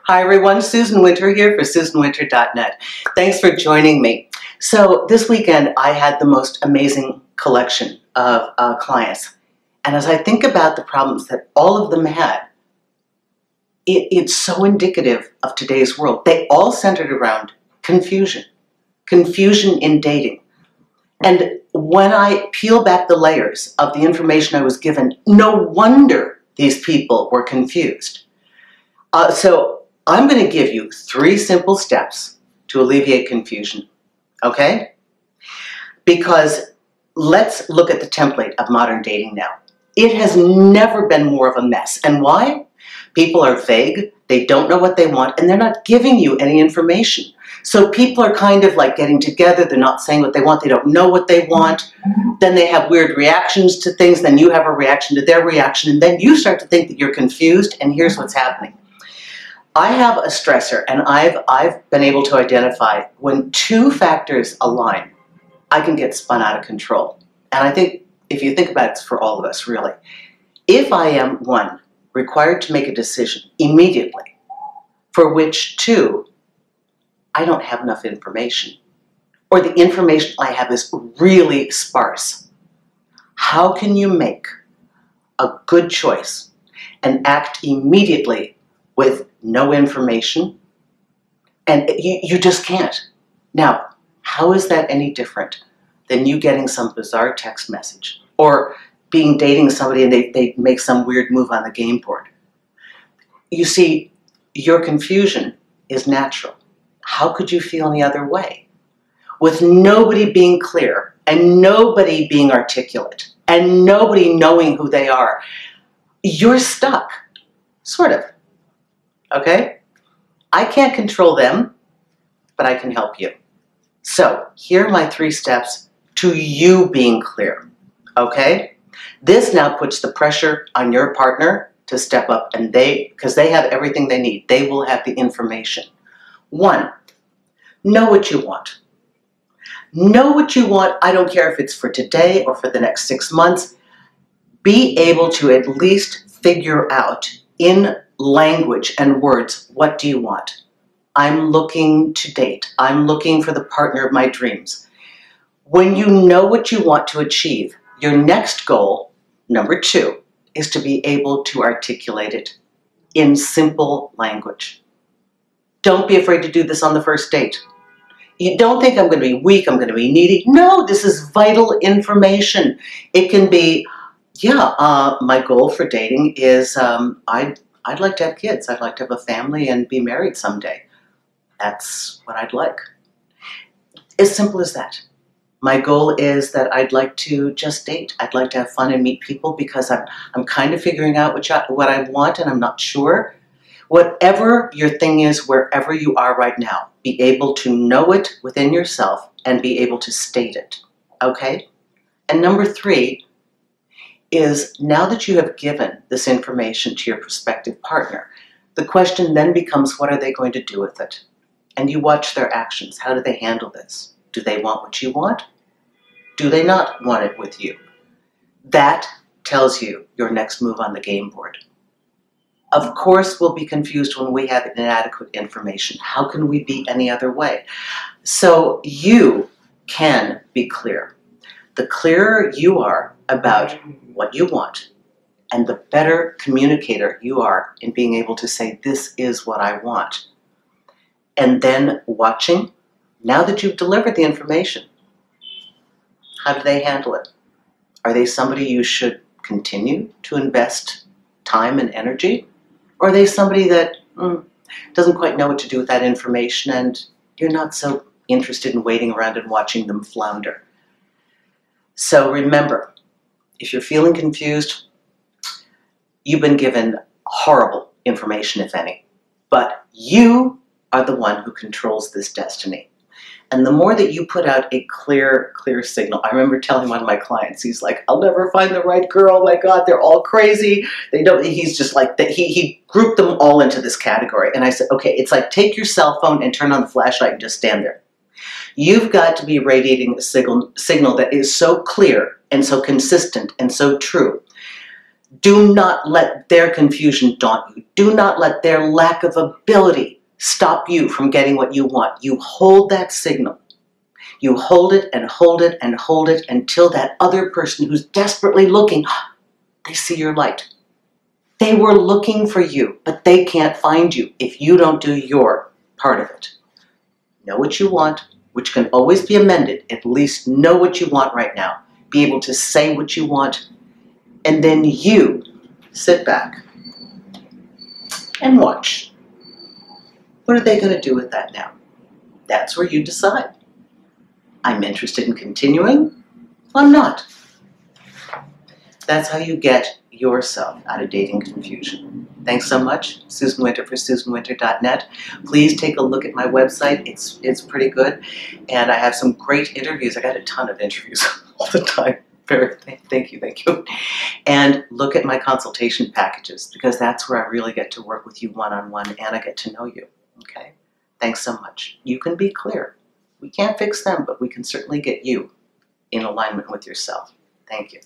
Hi everyone, Susan Winter here for SusanWinter.net. Thanks for joining me. So this weekend I had the most amazing collection of clients. And as I think about the problems that all of them had, it's so indicative of today's world. They all centered around confusion. Confusion in dating. And when I peel back the layers of the information I was given, no wonder these people were confused. So I'm going to give you 3 simple steps to alleviate confusion, okay? Because let's look at the template of modern dating now. It has never been more of a mess. And why? People are vague, they don't know what they want, and they're not giving you any information. So people are kind of like getting together, they're not saying what they want, they don't know what they want, then they have weird reactions to things, then you have a reaction to their reaction, and then you start to think that you're confused, and here's what's happening. I have a stressor, and I've been able to identify when 2 factors align, I can get spun out of control. And I think, if you think about it, it's for all of us, really. If I am, 1, required to make a decision immediately, for which 2, I don't have enough information, or the information I have is really sparse, how can you make a good choice and act immediately with no information? And you just can't. Now, how is that any different than you getting some bizarre text message or dating somebody and they make some weird move on the game board? You see, your confusion is natural. How could you feel any other way? With nobody being clear and nobody being articulate and nobody knowing who they are, you're stuck, sort of. Okay? I can't control them, but I can help you. So here are my 3 steps to you being clear. Okay? This now puts the pressure on your partner to step up, and because they have everything they need. They will have the information. 1, know what you want. Know what you want. I don't care if it's for today or for the next 6 months. Be able to at least figure out in language and words, what do you want? I'm looking to date. I'm looking for the partner of my dreams. When you know what you want to achieve, your next goal, number 2, is to be able to articulate it in simple language. Don't be afraid to do this on the first date. You don't think I'm going to be weak, I'm going to be needy. No, this is vital information. It can be, my goal for dating is I'd like to have kids. I'd like to have a family and be married someday. That's what I'd like. As simple as that. My goal is that I'd like to just date. I'd like to have fun and meet people because I'm kind of figuring out what I want and I'm not sure. Whatever your thing is, wherever you are right now, be able to know it within yourself and be able to state it. Okay? And number 3 is, now that you have given this information to your prospective partner, the question then becomes, what are they going to do with it? And you watch their actions. How do they handle this? Do they want what you want? Do they not want it with you? That tells you your next move on the game board. Of course, we'll be confused when we have inadequate information. How can we be any other way? So you can be clear. The clearer you are about what you want, and the better communicator you are in being able to say, this is what I want. And then watching, now that you've delivered the information, how do they handle it? Are they somebody you should continue to invest time and energy? Or are they somebody that doesn't quite know what to do with that information and you're not so interested in waiting around and watching them flounder? So remember, if you're feeling confused, you've been given horrible information, if any. But you are the one who controls this destiny. And the more that you put out a clear signal, I remember telling one of my clients, he's like, I'll never find the right girl, oh my God, they're all crazy. He's just like, he grouped them all into this category. And I said, okay, it's like, take your cell phone and turn on the flashlight and just stand there. You've got to be radiating a signal that is so clear and so consistent and so true Do not let their confusion daunt you. Do not let their lack of ability stop you from getting what you want. You hold that signal. You hold it and hold it and hold it until that other person who's desperately looking, they see your light. They were looking for you, but they can't find you if you don't do your part of it. Know what you want, which can always be amended. At least know what you want right now. Be able to say what you want, and then you sit back and watch. What are they going to do with that now? That's where you decide. I'm interested in continuing. I'm not. That's how you get yourself out of dating confusion. Thanks so much. Susan Winter for SusanWinter.net. Please take a look at my website. It's pretty good. And I have some great interviews. I got a ton of interviews all the time. Thank you. And look at my consultation packages, because that's where I really get to work with you one-on-one and I get to know you. Okay? Thanks so much. You can be clear. We can't fix them, but we can certainly get you in alignment with yourself. Thank you.